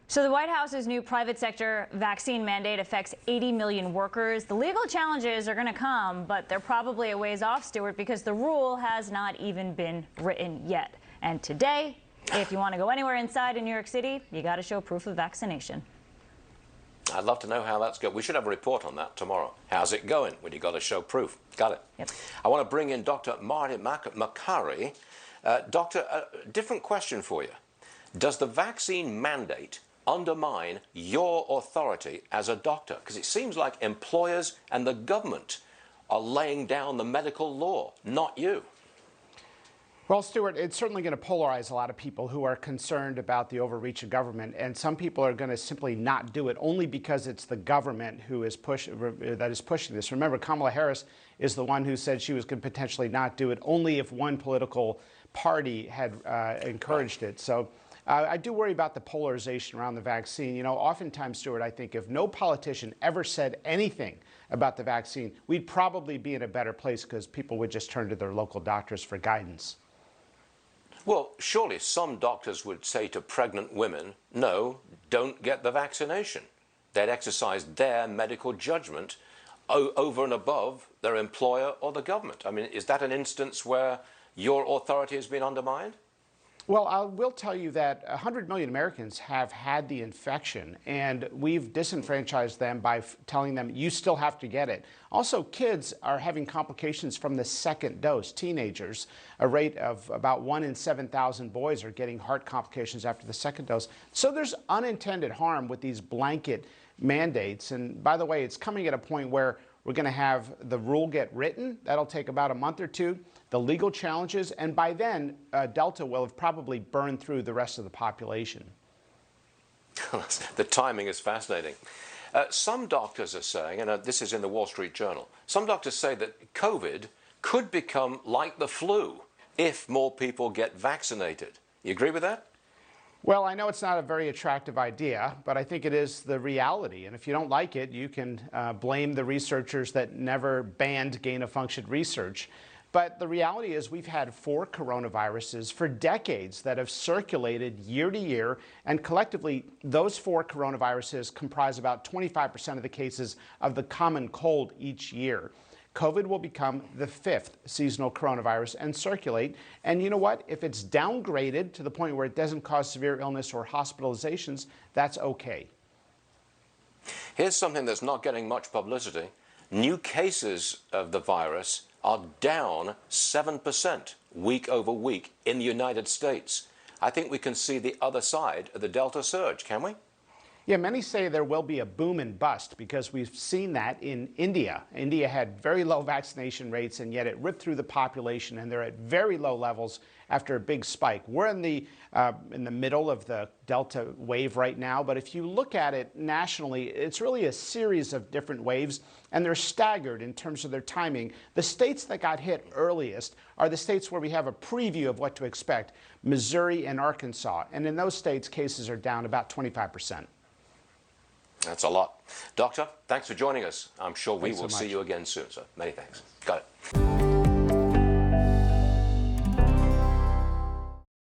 So the White House's new private sector vaccine mandate affects 80 million workers. The legal challenges are going to come, but they're probably a ways off, Stuart, because the rule has not even been written yet. And today, if you want to go anywhere inside in New York City, you got to show proof of vaccination. I'd love to know how that's going. We should have a report on that tomorrow. How's it going when you got to show proof? Got it. Yep. I want to bring in Dr. Marty Makary. Doctor, a different question for you. Does the vaccine mandate undermine your authority as a doctor? Because it seems like employers and the government are laying down the medical law, not you. Well, Stuart, it's certainly going to polarize a lot of people who are concerned about the overreach of government, and some people are going to simply not do it only because it's the government who is that is pushing this. Remember, Kamala Harris is the one who said she was going to potentially not do it only if one political party had encouraged it. So I do worry about the polarization around the vaccine. You know, oftentimes, Stuart, I think if no politician ever said anything about the vaccine, we'd probably be in a better place because people would just turn to their local doctors for guidance. Well, surely some doctors would say to pregnant women, no, don't get the vaccination. They'd exercise their medical judgment over and above their employer or the government. I mean, is that an instance where your authority has been undermined? Well, I will tell you that 100 million Americans have had the infection, and we've disenfranchised them by telling them you still have to get it. Also, kids are having complications from the second dose. Teenagers, a rate of about 1 in 7,000 boys are getting heart complications after the second dose. So there's unintended harm with these blanket mandates. And by the way, it's coming at a point where we're going to have the rule get written. That'll take about a month or two. The legal challenges, and by then, Delta will have probably burned through the rest of the population. The timing is fascinating. Some doctors are saying, and this is in the Wall Street Journal, some doctors say that COVID could become like the flu if more people get vaccinated. You agree with that? Well, I know it's not a very attractive idea, but I think it is the reality. And if you don't like it, you can blame the researchers that never banned gain-of-function research. But the reality is we've had 4 coronaviruses for decades that have circulated year to year, and collectively those 4 coronaviruses comprise about 25% of the cases of the common cold each year. COVID will become the 5th seasonal coronavirus and circulate. And you know what? If it's downgraded to the point where it doesn't cause severe illness or hospitalizations, that's okay. Here's something that's not getting much publicity. New cases of the virus are down 7% week over week in the United States. I think we can see the other side of the Delta surge, can we? Yeah, many say there will be a boom and bust because we've seen that in India. India had very low vaccination rates, and yet it ripped through the population, and they're at very low levels after a big spike. We're in the middle of the Delta wave right now, but if you look at it nationally, it's really a series of different waves, and they're staggered in terms of their timing. The states that got hit earliest are the states where we have a preview of what to expect, Missouri and Arkansas, and in those states, cases are down about 25%. That's a lot. Doctor, thanks for joining us. I'm sure we will so see much. you again soon, sir. Many thanks. Got it.